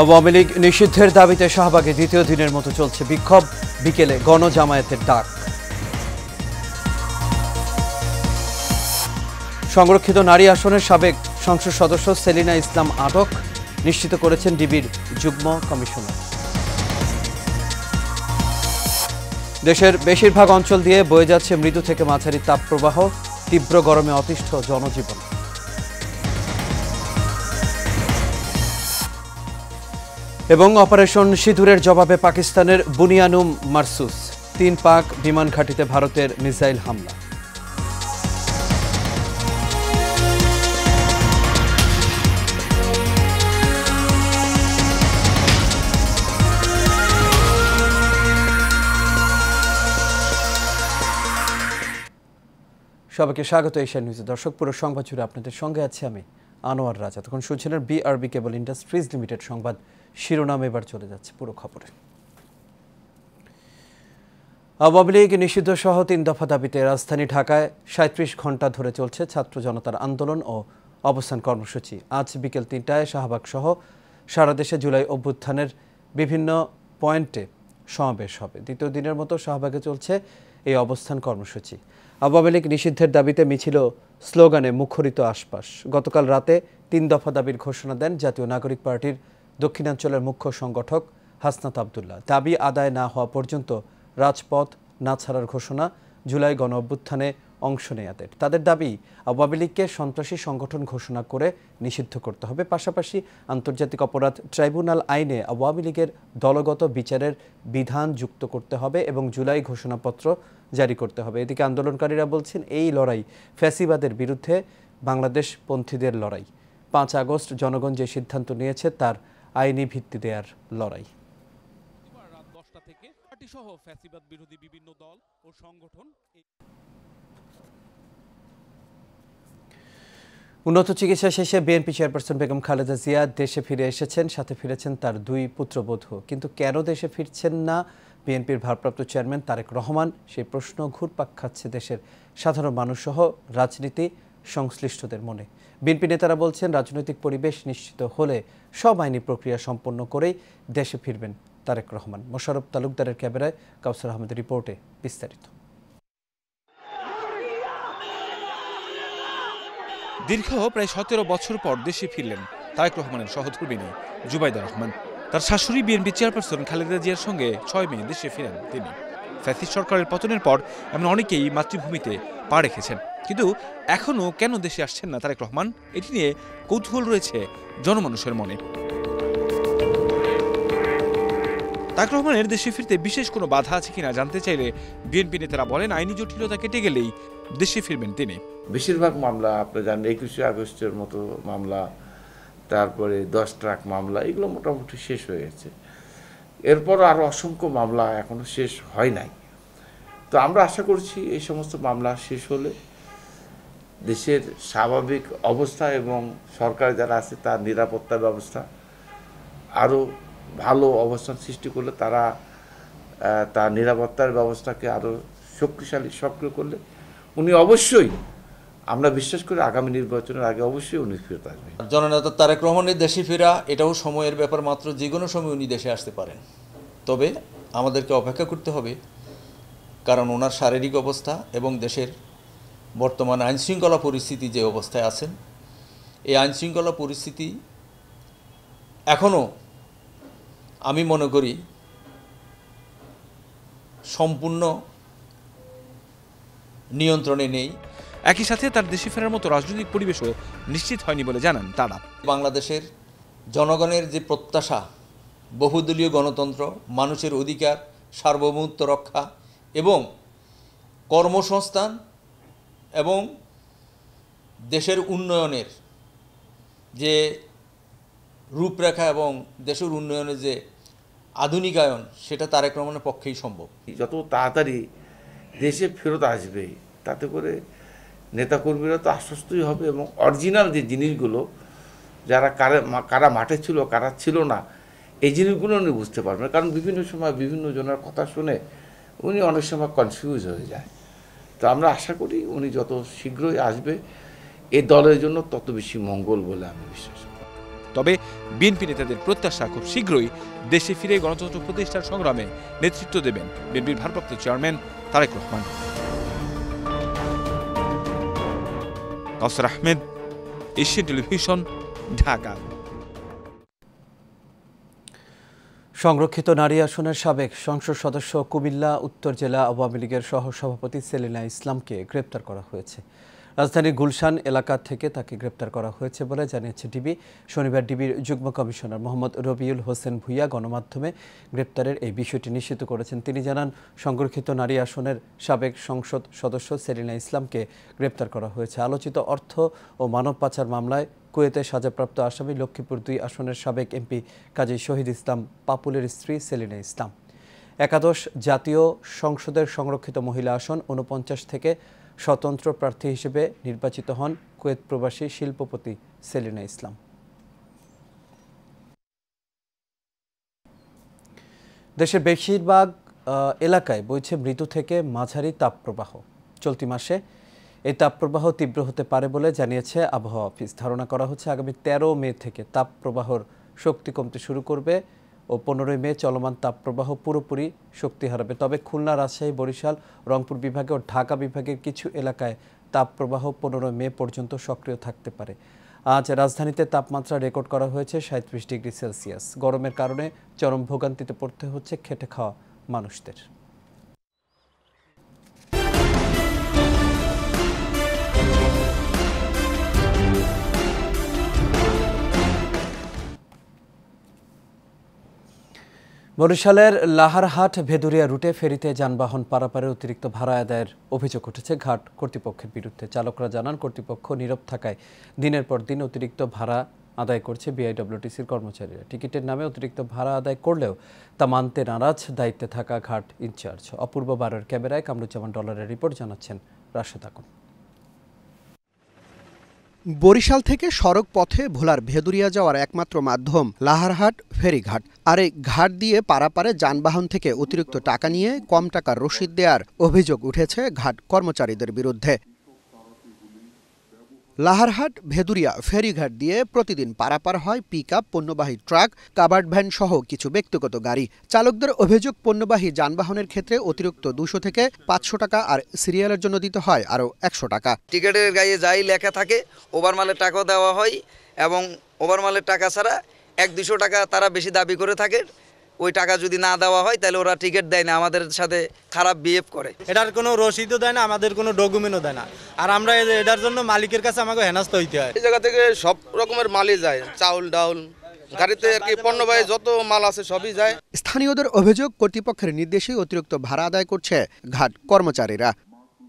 আওয়ামী লীগ নিষিদ্ধের দাবিতে শাহবাগে দ্বিতীয় দিনের মতো চলছে বিক্ষোভ, বিকেলে গণজামায়াতের ডাক। সংরক্ষিত নারী আসনের সাবেক সংসদ সদস্য সেলিনা ইসলাম আটক, নিশ্চিত করেছেন ডিবির যুগ্ম কমিশনার। দেশের বেশিরভাগ অঞ্চল দিয়ে বয়ে যাচ্ছে মৃদু থেকে মাঝারি তাপপ্রবাহ, তীব্র গরমে অতিষ্ঠ জনজীবন। এবং অপারেশন সিঁদুরের জবাবে পাকিস্তানের বুনিয়ানুম মারসুস, 3 পাক বিমান ঘাঁটিতে ভারতের মিসাইল হামলা। সবাইকে স্বাগত এশিয়া নিউজে। দর্শক, পুরো সংবাদ জুড়ে আপনাদের সঙ্গে আছি আমি আনোয়ার রাজা। তখন শুনছিলেন BRB কেবল ইন্ডাস্ট্রিজ লিমিটেড সংবাদ শিরোনাম। এবার চলে যাচ্ছে পুরো খবরে। আওয়ামী লীগ নিষিদ্ধ সহ 3 দফা দাবিতে রাজধানী ঢাকায় 37 ঘণ্টা ধরে চলছে ছাত্র জনতার আন্দোলন ও অবস্থান কর্মসূচি। আজ বিকেল 3টায় শাহবাগ সহ সারা দেশে জুলাই অভ্যুত্থানের বিভিন্ন পয়েন্টে সমাবেশ হবে। দ্বিতীয় দিনের মতো শাহবাগে চলছে এই অবস্থান কর্মসূচি। আওয়ামী লীগ নিষিদ্ধের দাবিতে মিছিল স্লোগানে মুখরিত আশপাশ। গতকাল রাতে 3 দফা দাবির ঘোষণা দেন জাতীয় নাগরিক পার্টির দক্ষিণাঞ্চলের মুখ্য সংগঠক হাসনাত আবদুল্লাহ। দাবি আদায় না হওয়া পর্যন্ত রাজপথ না ছাড়ার ঘোষণা জুলাই গণ অভ্যুত্থানে অংশ নেয়াদের। তাদের দাবি আওয়ামী লীগকে সন্ত্রাসী সংগঠন ঘোষণা করে নিষিদ্ধ করতে হবে। পাশাপাশি আন্তর্জাতিক অপরাধ ট্রাইব্যুনাল আইনে আওয়ামী লীগের দলগত বিচারের বিধান যুক্ত করতে হবে এবং জুলাই ঘোষণাপত্র জারি করতে হবে। এদিকে আন্দোলনকারীরা বলছেন, এই লড়াই ফ্যাসিবাদের বিরুদ্ধে বাংলাদেশপন্থীদের লড়াই। 5 আগস্ট জনগণ যে সিদ্ধান্ত নিয়েছে তার আইনি ভিত্তি দেওয়ার লড়াই। রাত 10টা থেকে পার্টিসহ ফ্যাসিবাদ বিরোধী বিভিন্ন দল ও সংগঠন উন্নত চিকিৎসা শেষে বিএনপি চেয়ারপারসন বেগম খালেদা জিয়া দেশে ফিরে এসেছেন। সাথে ফিরেছেন তার 2 পুত্রবধূ। কিন্তু কেন দেশে ফিরছেন না বিএনপির ভারপ্রাপ্ত চেয়ারম্যান তারেক রহমান, সেই প্রশ্ন ঘুরপাক খাচ্ছে দেশের সাধারণ মানুষ সহ রাজনীতি সংশ্লিষ্টদের মনে। বিএনপি নেতারা বলছেন, রাজনৈতিক পরিবেশ নিশ্চিত হলে সব আইনি প্রক্রিয়া সম্পন্ন করেই দেশে ফিরবেন তারেক রহমান। মোশাররফ তালুকদারের ক্যামেরায় কাউসার আহমেদের রিপোর্টে বিস্তারিত। দীর্ঘ প্রায় 17 বছর পর দেশে ফিরলেন তারেক রহমানের সহধর্মিণী জুবাইদা রহমান। তার শাশুড়ি বিএনপি চেয়ারপারসন খালেদা জিয়ার সঙ্গে 6 মে দেশে ফিরেন তিনি। ফ্যাসিস্ট সরকারের পতনের পর এমন অনেকেই মাতৃভূমিতে পা রেখেছেন, কিন্তু এখনও কেন দেশে আসছেন না তারেক রহমান, এটি নিয়ে কৌতূহল রয়েছে জনমানুষের মনে। তারেক রহমানের দেশে ফিরতে বিশেষ কোনো বাধা আছে কিনা জানতে চাইলে বিএনপি নেতারা বলেন, আইনি জটিলতা কেটে গেলেই দেশে ফিরবেন তিনি। বেশিরভাগ মামলা আপনি জানেন, 21শে আগস্টের মতো মামলা, তারপরে 10 ট্রাক মামলা, এগুলো মোটামুটি শেষ হয়ে গেছে। এরপরও আরও অসংখ্য মামলা এখনও শেষ হয় নাই। তো আমরা আশা করছি এই সমস্ত মামলা শেষ হলে দেশের স্বাভাবিক অবস্থা এবং সরকার যারা আছে তার নিরাপত্তা ব্যবস্থা আরও ভালো অবস্থান সৃষ্টি করলে, তারা তার নিরাপত্তার ব্যবস্থাকে আরও শক্তিশালী সক্রিয় করলে উনি অবশ্যই, আমরা বিশ্বাস করি আগামী নির্বাচনের আগে অবশ্যই উনি ফেরত আসবেন। জননেতা তারেক রহমানের দেশে ফেরা এটাও সময়ের ব্যাপার মাত্র, যে কোনো সময় উনি দেশে আসতে পারেন। তবে আমাদেরকে অপেক্ষা করতে হবে, কারণ ওনার শারীরিক অবস্থা এবং দেশের বর্তমান আইনশৃঙ্খলা পরিস্থিতি যে অবস্থায় আছেন, এই আইনশৃঙ্খলা পরিস্থিতি এখনও আমি মনে করি সম্পূর্ণ নিয়ন্ত্রণে নেই। একই সাথে তার দেশে ফেরার মতো রাজনৈতিক পরিবেশও নিশ্চিত হয়নি বলে জানান তারা। বাংলাদেশের জনগণের যে প্রত্যাশা, বহুদলীয় গণতন্ত্র, মানুষের অধিকার, সার্বভৌমত্ব রক্ষা এবং কর্মসংস্থান এবং দেশের উন্নয়নের যে রূপরেখা এবং দেশের উন্নয়নের যে আধুনিকায়ন, সেটা তারেক রহমানের পক্ষেই সম্ভব। যত তাড়াতাড়ি দেশে ফেরত আসবে তাতে করে নেতাকর্মীরা তো আশ্বস্তই হবে এবং অরিজিনাল যে জিনিসগুলো, যারা কারা মাঠে ছিল কারা ছিল না, এই জিনিসগুলো উনি বুঝতে পারবেন। কারণ বিভিন্ন সময় বিভিন্ন জনের কথা শুনে উনি অনেক সময় কনফিউজ হয়ে যায়। তো আমরা আশা করি উনি যত শীঘ্রই আসবে, এই দলের জন্য তত বেশি মঙ্গল বলে আমি বিশ্বাস করি। তবে বিএনপি নেতাদের প্রত্যাশা খুব শীঘ্রই দেশে ফিরে গণতন্ত্র প্রতিষ্ঠার সংগ্রামে নেতৃত্ব দেবেন বিএনপির ভারপ্রাপ্ত চেয়ারম্যান তারেক রহমান। কাউসার আহমেদ, এশিয়ান টেলিভিশন, ঢাকা। সংরক্ষিত নারী আসনের সাবেক সংসদ সদস্য কুমিল্লা উত্তর জেলা আওয়ামী লীগের সহসভাপতি সেলিনা ইসলামকে গ্রেপ্তার করা হয়েছে। রাজধানীর গুলশান এলাকা থেকে তাকে গ্রেপ্তার করা হয়েছে বলে জানিয়েছে ডিবি। শনিবার ডিবির যুগ্ম কমিশনার মোহাম্মদ রবিউল হোসেন ভূঁইয়া গণমাধ্যমে গ্রেপ্তারের এই বিষয়টি নিশ্চিত করেছেন। তিনি জানান, সংরক্ষিত নারী আসনের সাবেক সংসদ সদস্য সেলিনা ইসলামকে গ্রেপ্তার করা হয়েছে আলোচিত অর্থ ও মানব পাচার মামলায়। কুয়েতে সাজাপ্রাপ্ত আসামি লক্ষ্মীপুর 2 আসনের সাবেক এমপি কাজী শহীদ ইসলাম পাপুলের স্ত্রী সেলিনা ইসলাম। একাদশ জাতীয় সংসদের সংরক্ষিত মহিলা আসন 49 থেকে স্বতন্ত্র প্রার্থী হিসেবে নির্বাচিত হন কুয়েত প্রবাসী শিল্পপতি সেলিনা ইসলাম। দেশের বেশিরভাগ এলাকায় বইছে মৃদু থেকে মাঝারি তাপপ্রবাহ। চলতি মাসে এই তাপপ্রবাহ তীব্র হতে পারে বলে জানিয়েছে আবহাওয়া অফিস। ধারণা করা হচ্ছে আগামী 13 মে থেকে তাপপ্রবাহর শক্তি কমতে শুরু করবে ও 15 মে চলমান তাপপ্রবাহ পুরোপুরি শক্তি হারাবে। তবে খুলনা, রাজশাহী, বরিশাল, রংপুর বিভাগে ও ঢাকা বিভাগের কিছু এলাকায় তাপপ্রবাহ 15 মে পর্যন্ত সক্রিয় থাকতে পারে। আজ রাজধানীতে তাপমাত্রা রেকর্ড করা হয়েছে 37 ডিগ্রি সেলসিয়াস। গরমের কারণে চরম ভোগান্তিতে পড়তে হচ্ছে খেটে খাওয়া মানুষদের। বরিশালের লাহারহাট ভেদুরিয়া রুটে ফেরিতে যানবাহন পারাপারের অতিরিক্ত ভাড়া আদায়ের অভিযোগ উঠেছে ঘাট কর্তৃপক্ষের বিরুদ্ধে। চালকরা জানান, কর্তৃপক্ষ নীরব থাকায় দিনের পর দিন অতিরিক্ত ভাড়া আদায় করছে বিআইডব্লিউটিসির কর্মচারীরা। টিকিটের নামে অতিরিক্ত ভাড়া আদায় করলেও তা মানতে নারাজ দায়িত্বে থাকা ঘাট ইনচার্জ। অপূর্ব বারের ক্যামেরায় কামরুজ্জামান ডলারের রিপোর্ট, জানাচ্ছেন রাশেদ আকুন। বরিশাল থেকে সড়ক পথে ভোলার ভেদুরিয়া যাওয়ার একমাত্র মাধ্যম লাহারহাট ফেরিঘাট। আর এই ঘাট দিয়ে পারাপারে যানবাহন থেকে অতিরিক্ত টাকা নিয়ে কম টাকার রসিদ দেওয়ার অভিযোগ উঠেছে ঘাট কর্মচারীদের বিরুদ্ধে। লাহারহাট ভেদুরিয়া ফেরিঘাট দিয়ে প্রতিদিন পারাপার হয় পিকআপ, পণ্যবাহী ট্রাক, কাভার্ড ভ্যান সহ কিছু ব্যক্তিগত গাড়ি। চালকদের অভিযোগ, পণ্যবাহী যানবাহনের ক্ষেত্রে অতিরিক্ত 200 থেকে 500 টাকা আর সিরিয়ালের জন্য দিতে হয় আরও 100 টাকা। টিকিটের গায়ে যাই লেখা থাকে ওভারমালের টাকাও দেওয়া হয় এবং ওভারমালের টাকা ছাড়া 100-200 টাকা তারা বেশি দাবি করে থাকে। ওই টাকা যদি না দেওয়া হয় তাহলে ওরা টিকিট দেয় না, আমাদের সাথে খারাপ বিহেভ করে। এটার কোনো রসিদও দেয় না, আমাদের কোনো ডকুমেন্টও দেয় না। আর আমরা এটার জন্য মালিকের কাছে আমাকে হেনস্থা হইতে হয়। এই জায়গা থেকে সব রকমের মালই যায়, চাউল ডাউল, গাড়িতে আর কি পণ্যবাহী যত মাল আছে সবই যায়। স্থানীয়দের অভিযোগ, কর্তৃপক্ষের নির্দেশে অতিরিক্ত ভাড়া আদায় করছে ঘাট কর্মচারীরা।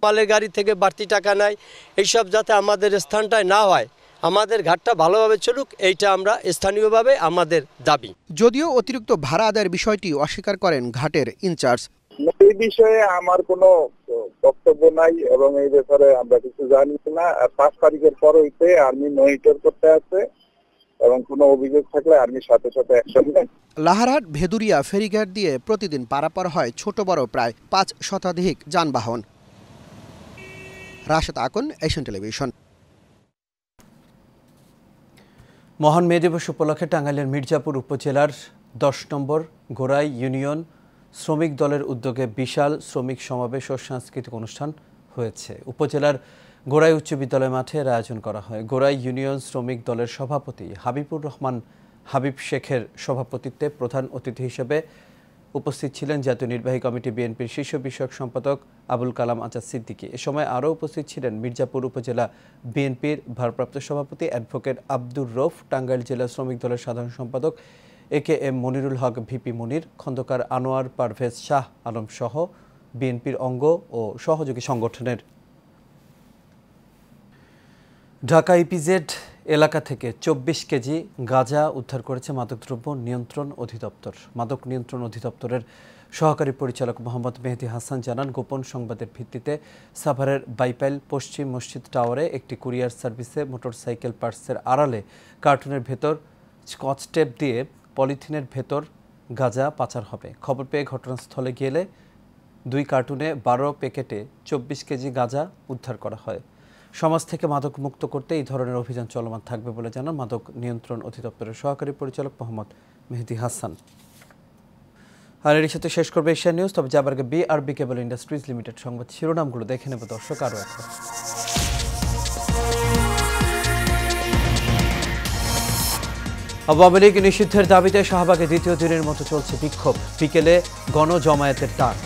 মালের গাড়ি থেকে বাড়তি টাকা নেয়, এইসব যাতে আমাদের স্থানটায় না হয়, আমাদের ঘাটটা ভালোভাবে চলুক, এইটা আমরা স্থানীয়ভাবে আমাদের দাবি। যদিও অতিরিক্ত ভাড়া আদায়ের বিষয়টি অস্বীকার করেন ঘাটের ইনচার্জ। এই বিষয়ে আমার কোনো বক্তব্য নাই এবং এই ব্যাপারে আমরা কিছু জানি না। 5 তারিখের পর হইতে আর্মি মনিটর করতে আছে এবং কোনো অভিযোগ থাকলে আর্মির সাথে সাথে অ্যাকশন নেয়। লাহারহাট ভেদুরিয়া ফেরিঘাট দিয়ে প্রতিদিন পারাপার হয় ছোট বড় প্রায় 5 শতাধিক যানবাহন। Rashed Akun, Asian television. মহান মে দিবস উপলক্ষে টাঙ্গাইলের মির্জাপুর উপজেলার 10 নম্বর গোড়াই ইউনিয়ন শ্রমিক দলের উদ্যোগে বিশাল শ্রমিক সমাবেশ ও সাংস্কৃতিক অনুষ্ঠান হয়েছে। উপজেলার গোড়াই উচ্চ বিদ্যালয় মাঠে এর আয়োজন করা হয়। গোড়াই ইউনিয়ন শ্রমিক দলের সভাপতি হাবিবুর রহমান হাবিব শেখের সভাপতিত্বে প্রধান অতিথি হিসেবে উপস্থিত ছিলেন জাতীয় নির্বাহী কমিটি বিএনপির শীর্ষ বিষয়ক সম্পাদক আবুল কালাম আজাদ সিদ্দিকী। এ সময় আরও উপস্থিত ছিলেন মির্জাপুর উপজেলা বিএনপির ভারপ্রাপ্ত সভাপতি অ্যাডভোকেট আব্দুর রৌফ, টাঙ্গাইল জেলা শ্রমিক দলের সাধারণ সম্পাদক AKM মনিরুল হক ভিপি মনির, খন্দকার আনোয়ার পারভেজ শাহ আলম সহ বিএনপির অঙ্গ ও সহযোগী সংগঠনের। ঢাকা ইপিজেড এলাকা থেকে 24 কেজি গাঁজা উদ্ধার করেছে মাদকদ্রব্য নিয়ন্ত্রণ অধিদপ্তর। মাদক নিয়ন্ত্রণ অধিদপ্তরের সহকারী পরিচালক মোহাম্মদ মেহেদি হাসান জানান, গোপন সংবাদের ভিত্তিতে সাভারের বাইপাইল পশ্চিম মসজিদ টাওয়ারে একটি কুরিয়ার সার্ভিসে মোটরসাইকেল পার্টসের আড়ালে কার্টুনের ভেতর স্কচ টেপ দিয়ে পলিথিনের ভেতর গাঁজা পাচার হবে। খবর পেয়ে ঘটনাস্থলে গেলে 2 কার্টুনে 12 প্যাকেটে 24 কেজি গাঁজা উদ্ধার করা হয়। সমাজ থেকে মাদক মুক্ত করতে এই ধরনের অভিযান চলমান থাকবে বলে জানান মাদক নিয়ন্ত্রণ অধিদপ্তরের সহকারী পরিচালক মোহাম্মদ মেহেদী হাসান। আর এর সাথে শেষ করবে এশিয়া নিউজ। তবে যাবার আগে বিআরবি কেবল ইন্ডাস্ট্রিজ লিমিটেড সংবাদ শিরোনামগুলো দেখে নেব দর্শক আরও একবার। আওয়ামী লীগ নিষিদ্ধের দাবিতে শাহবাগে দ্বিতীয় দিনের মতো চলছে বিক্ষোভ, বিকেলে গণজমায়েতের ডাক।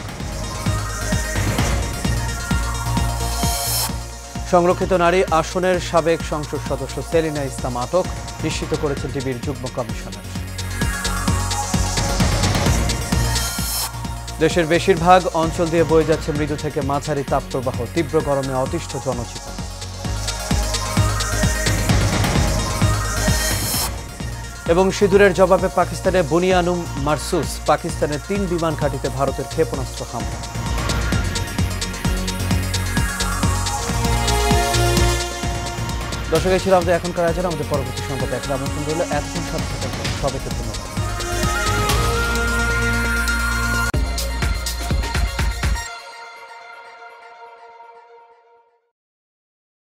সংরক্ষিত নারী আসনের সাবেক সংসদ সদস্য সেলিনা ইসলাম আটক, নিশ্চিত করেছেন ডিবির যুগ্ম কমিশনার। দেশের বেশিরভাগ অঞ্চল দিয়ে বয়ে যাচ্ছে মৃদু থেকে মাঝারি তাপপ্রবাহ, তীব্র গরমে অতিষ্ঠ জনজীবন। এবং সিঁদুরের জবাবে পাকিস্তানে বুনিয়ানুম মারসুস, পাকিস্তানের 3 বিমান ঘাঁটিতে ভারতের ক্ষেপণাস্ত্র হামলা। দর্শক, এই ছিল আমাদের এখনকার আয়োজন। আমাদের পরবর্তী সংবাদে একটা আমন্ত্রণ রইল। এতক্ষণ সাথে থাকার জন্য সবাইকে ধন্যবাদ।